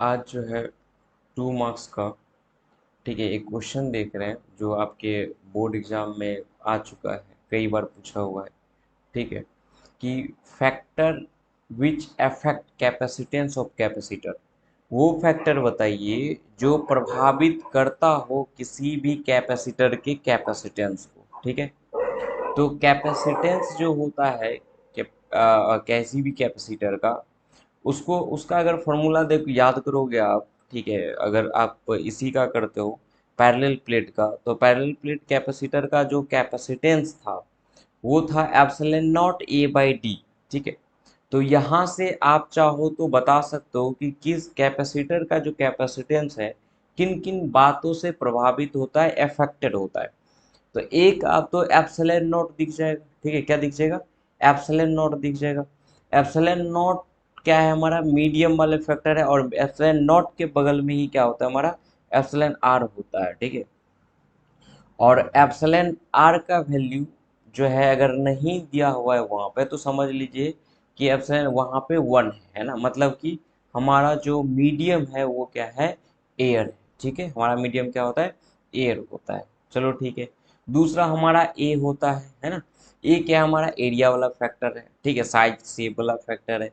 आज जो है 2 मार्क्स का, ठीक है, एक क्वेश्चन देख रहे हैं जो आपके बोर्ड एग्जाम में आ चुका है, कई बार पूछा हुआ है। ठीक है, कि factor which affect capacitance of capacitor, वो फैक्टर बताइए जो प्रभावित करता हो किसी भी कैपेसिटर के कैपेसिटेंस को। ठीक है, तो कैपेसिटेंस जो होता है कैसी भी कैपेसिटर का, उसको उसका अगर फॉर्मूला देखो याद करोगे आप। ठीक है, अगर आप इसी का करते हो पैरेलल प्लेट का, तो पैरेलल प्लेट कैपेसिटर का जो कैपेसिटेंस था वो था epsilon naught A by D. ठीक है, तो यहाँ से आप चाहो तो बता सकते हो कि किस कैपेसिटर का जो कैपेसिटेंस है किन किन बातों से प्रभावित होता है, अफेक्टेड होता है। तो एक आप तो एप्सिलॉन नॉट दिख जाएगा। ठीक है, क्या दिख जाएगा? एप्सिलॉन नॉट दिख जाएगा। एप्सिलॉन नॉट क्या है? हमारा मीडियम वाले फैक्टर है, और एप्सिलॉन नॉट के बगल में ही क्या होता है? हमारा एप्सिलॉन आर होता है। ठीक है, और एप्सिलॉन आर का वैल्यू जो है अगर नहीं दिया हुआ है वहाँ पे, तो समझ लीजिए कि एप्सिलॉन वहाँ पे 1 है ना, मतलब कि हमारा जो मीडियम है वो क्या है? एयर है। ठीक है, हमारा मीडियम क्या होता है? एयर होता है। चलो ठीक है, दूसरा हमारा ए होता है ना। ए क्या है? हमारा एरिया वाला फैक्टर है। ठीक है, साइज शेप वाला फैक्टर है।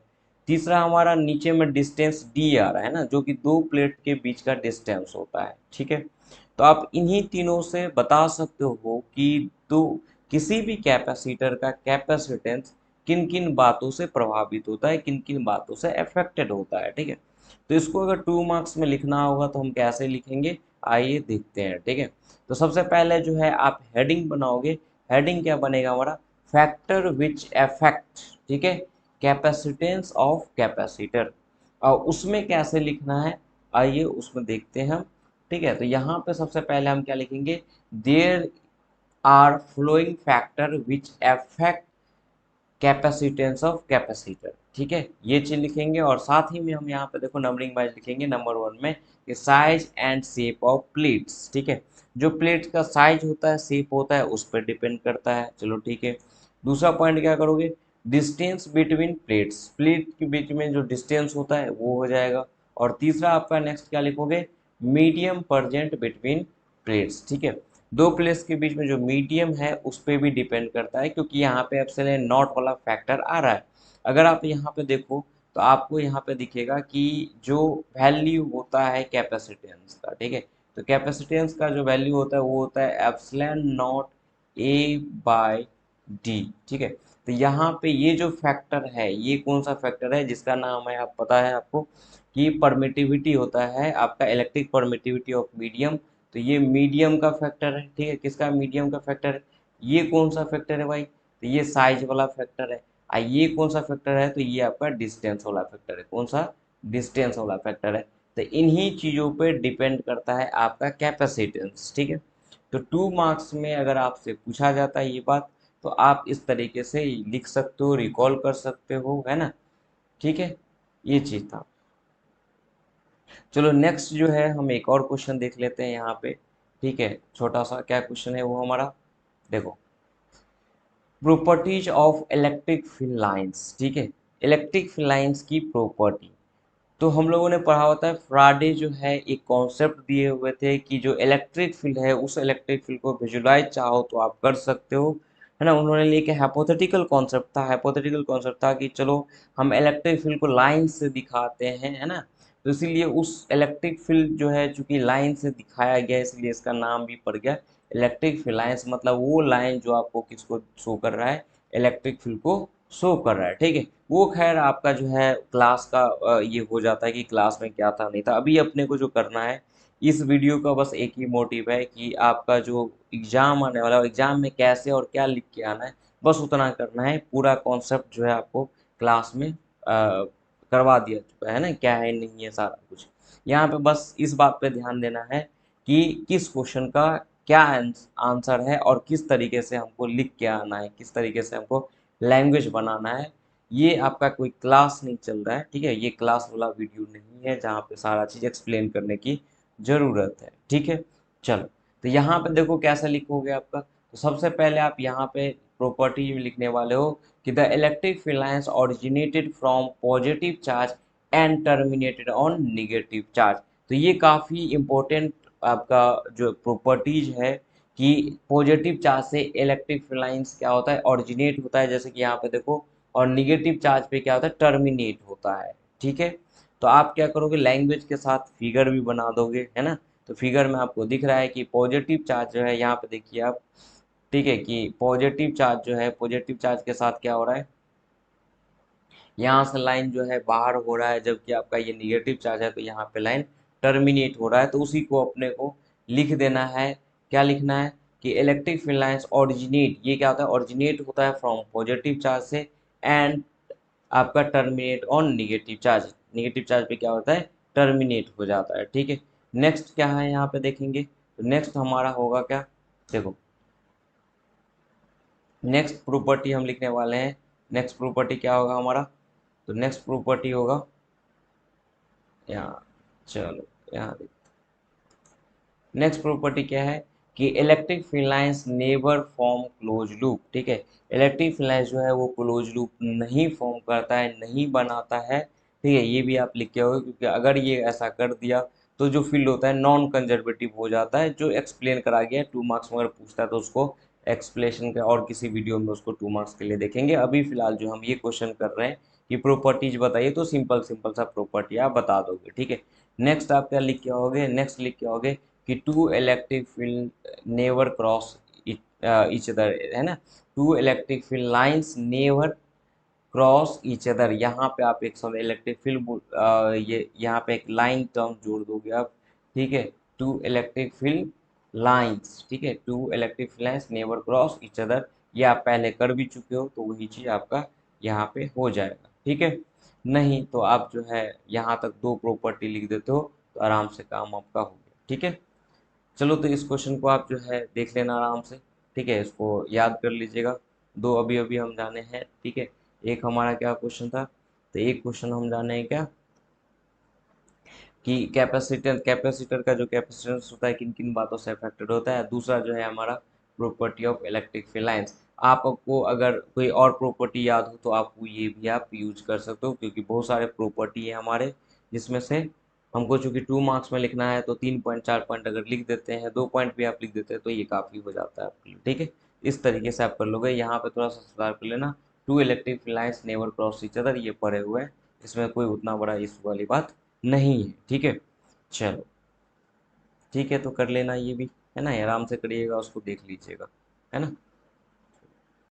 तीसरा हमारा नीचे में डिस्टेंस डी आ रहा है ना, जो कि दो प्लेट के बीच का डिस्टेंस होता है। ठीक है, तो आप इन्हीं तीनों से बता सकते हो कि तो किसी भी कैपेसिटर का कैपेसिटेंस किन किन बातों से प्रभावित होता है, किन किन बातों से अफेक्टेड होता है। ठीक है, तो इसको अगर 2 मार्क्स में लिखना होगा तो हम कैसे लिखेंगे, आइए देखते हैं। ठीक है, तो सबसे पहले जो है आप हेडिंग बनाओगे। हेडिंग क्या बनेगा हमारा? फैक्टर विच अफेक्ट, ठीक है, कैपेसिटेंस ऑफ कैपेसिटर। और उसमें कैसे लिखना है, आइए उसमें देखते हैं हम। ठीक है, तो यहाँ पे सबसे पहले हम क्या लिखेंगे? There are following factor which affect capacitance of capacitor. ठीक है, ये चीज लिखेंगे, और साथ ही में हम यहाँ पे देखो नंबरिंग वाइज लिखेंगे। नंबर 1 में कि size and shape of plates. ठीक है, जो प्लेट्स का साइज होता है, शेप होता है, उस पर डिपेंड करता है। चलो ठीक है, दूसरा पॉइंट क्या करोगे? डिस्टेंस बिटवीन प्लेट्स, प्लेट के बीच में जो डिस्टेंस होता है वो हो जाएगा। और तीसरा आपका नेक्स्ट क्या लिखोगे? Medium present between plates. ठीक है, दो प्लेट्स के बीच में जो मीडियम है उस पर भी डिपेंड करता है, क्योंकि यहाँ पे एप्सिलॉन नॉट वाला फैक्टर आ रहा है। अगर आप यहाँ पे देखो तो आपको यहाँ पे दिखेगा कि जो वैल्यू होता है कैपेसिटेंस का, ठीक है, तो कैपेसिटेंस का जो वैल्यू होता है वो होता है epsilon naught A by D. ठीक है, तो यहाँ पे ये जो फैक्टर है, ये कौन सा फैक्टर है जिसका नाम है, आप पता है आपको कि परमिटिविटी होता है आपका, इलेक्ट्रिक परमिटिविटी ऑफ मीडियम। तो ये मीडियम का फैक्टर है। ठीक है, किसका? मीडियम का फैक्टर है। ये कौन सा फैक्टर है भाई? तो ये साइज वाला फैक्टर है। ये कौन सा फैक्टर है? तो ये आपका डिस्टेंस वाला फैक्टर है। कौन सा? डिस्टेंस वाला फैक्टर है। तो इन्हीं चीज़ों पे डिपेंड करता है आपका कैपेसिटेंस। ठीक है, तो 2 मार्क्स में अगर आपसे पूछा जाता है ये बात, तो आप इस तरीके से लिख सकते हो, रिकॉल कर सकते हो, है ना। ठीक है, ये चीज़ था। चलो नेक्स्ट जो है हम एक और क्वेश्चन देख लेते हैं यहाँ पे। ठीक है, छोटा सा क्या क्वेश्चन है वो हमारा, देखो, properties of electric field lines. ठीक है, इलेक्ट्रिक फील्ड लाइंस की प्रॉपर्टी, तो हम लोगों ने पढ़ा होता है। फ्राडे जो है एक कॉन्सेप्ट दिए हुए थे कि जो इलेक्ट्रिक फील्ड है उस इलेक्ट्रिक फील्ड को विजुलाइज चाहो तो आप कर सकते हो, है ना। उन्होंने लेके हाइपोथेटिकल कॉन्सेप्ट था, हाइपोथेटिकल कॉन्सेप्ट था कि चलो हम इलेक्ट्रिक फील्ड को लाइन से दिखाते हैं, है ना। तो इसीलिए उस इलेक्ट्रिक फील्ड जो है चूंकि लाइन से दिखाया गया, इसलिए इसका नाम भी पड़ गया इलेक्ट्रिक फील्ड लाइन्स। मतलब वो लाइन जो आपको किसको शो कर रहा है? इलेक्ट्रिक फील्ड को शो कर रहा है। ठीक है, वो खैर आपका जो है क्लास का ये हो जाता है कि क्लास में क्या था नहीं था। अभी अपने को जो करना है इस वीडियो का बस एक ही मोटिव है कि आपका जो एग्ज़ाम आने वाला है एग्ज़ाम में कैसे और क्या लिख के आना है, बस उतना करना है। पूरा कॉन्सेप्ट जो है आपको क्लास में करवा दिया चुका है ना, क्या है नहीं है सारा कुछ। यहाँ पे बस इस बात पे ध्यान देना है कि किस क्वेश्चन का क्या आंसर है और किस तरीके से हमको लिख के आना है, किस तरीके से हमको लैंग्वेज बनाना है। ये आपका कोई क्लास नहीं चल रहा है। ठीक है, ये क्लास वाला वीडियो नहीं है जहाँ पे सारा चीज़ एक्सप्लेन करने की ज़रूरत है। ठीक है, चलो, तो यहाँ पे देखो कैसे लिखोगे आपका। तो सबसे पहले आप यहाँ पे प्रॉपर्टी में लिखने वाले हो कि the electric field lines originated from positive charge and terminated on negative charge. तो ये काफ़ी इम्पोर्टेंट आपका जो प्रॉपर्टीज है कि पॉजिटिव चार्ज से इलेक्ट्रिक फिलाइंस क्या होता है, ऑरिजिनेट होता है, जैसे कि यहाँ पे देखो, और निगेटिव चार्ज पे क्या होता है, टर्मिनेट होता है। ठीक है, तो आप क्या करोगे, लैंग्वेज के साथ फिगर भी बना दोगे, है ना। तो फिगर में आपको दिख रहा है कि पॉजिटिव चार्ज जो है, यहाँ पे देखिए आप, ठीक है, कि पॉजिटिव चार्ज जो है, पॉजिटिव चार्ज के साथ क्या हो रहा है, यहाँ से लाइन जो है बाहर हो रहा है, जबकि आपका ये निगेटिव चार्ज है तो यहाँ पे लाइन टर्मिनेट हो रहा है। तो उसी को अपने को लिख देना है। क्या लिखना है कि इलेक्ट्रिक फील्ड लाइंस ऑरिजिनेट, ये क्या होता है, ऑरिजिनेट होता है फ्रॉम पॉजिटिव चार्ज से एंड आपका terminate on negative charge, negative charge पे क्या होता है, टर्मिनेट हो जाता है। ठीक है, नेक्स्ट क्या है यहाँ पे देखेंगे, तो नेक्स्ट हमारा होगा क्या, देखो, नेक्स्ट प्रॉपर्टी हम लिखने वाले हैं। नेक्स्ट प्रॉपर्टी क्या होगा हमारा, तो नेक्स्ट प्रॉपर्टी होगा यहाँ, चलो यहाँ, नेक्स्ट प्रॉपर्टी क्या है कि electric field lines never form close loop. ठीक है, इलेक्ट्रिक फील्ड लाइंस जो है वो क्लोज लूप नहीं फॉर्म करता है, नहीं बनाता है। ठीक है, ये भी आप लिख के होगे, क्योंकि अगर ये ऐसा कर दिया तो जो फील्ड होता है नॉन कंजर्वेटिव हो जाता है, जो एक्सप्लेन करा गया है। 2 मार्क्स में अगर पूछता है तो उसको एक्सप्लेनेशन के और किसी वीडियो में उसको 2 मार्क्स के लिए देखेंगे। अभी फिलहाल जो हम ये क्वेश्चन कर रहे हैं कि प्रॉपर्टीज बताइए, तो सिंपल सिंपल सा प्रॉपर्टी आप बता दोगे। ठीक है, नेक्स्ट आप क्या लिख के आओगे, नेक्स्ट लिख के आओगे कि two electric field never cross each other, है ना, two electric field lines never cross each other. यहाँ पे आप एक समय इलेक्ट्रिक फील्ड, ये यहाँ पे एक लाइन टर्म जोड़ दोगे आप। ठीक है, टू इलेक्ट्रिक फील्ड लाइंस, ठीक है, two electric field lines never cross each other, ये आप पहले कर भी चुके हो, तो वही चीज़ आपका यहाँ पे हो जाएगा। ठीक है, नहीं तो आप जो है यहाँ तक 2 प्रॉपर्टी लिख देते हो, तो आराम से काम आपका हो गया। ठीक है, चलो तो इस क्वेश्चन को आप जो है देख लेना आराम से। ठीक है, इसको याद कर लीजिएगा। 2 अभी अभी हम जाने हैं। ठीक है, एक हमारा क्या क्वेश्चन था, तो एक क्वेश्चन हम जाने हैं क्या, कि कैपेसिटर, कैपेसिटर का जो कैपेसिटेंस होता है किन किन बातों से अफेक्टेड होता है। दूसरा जो है हमारा property of electric field lines. आपको अगर कोई और प्रॉपर्टी याद हो तो आपको ये भी आप यूज कर सकते हो, क्योंकि बहुत सारे प्रॉपर्टी है हमारे, जिसमें से हमको चूंकि 2 मार्क्स में लिखना है, तो 3 पॉइंट 4 पॉइंट अगर लिख देते हैं, 2 पॉइंट भी आप लिख देते हैं, तो ये काफ़ी हो जाता है आपके लिए। ठीक है, इस तरीके से आप कर लोगे। यहाँ पे थोड़ा सा सुधार कर लेना, two electric field lines never cross each other, ये पढ़े हुए हैं, इसमें कोई उतना बड़ा इशू वाली बात नहीं है। ठीक है, चलो ठीक है, तो कर लेना ये भी, है ना, आराम से करिएगा, उसको देख लीजिएगा, है ना।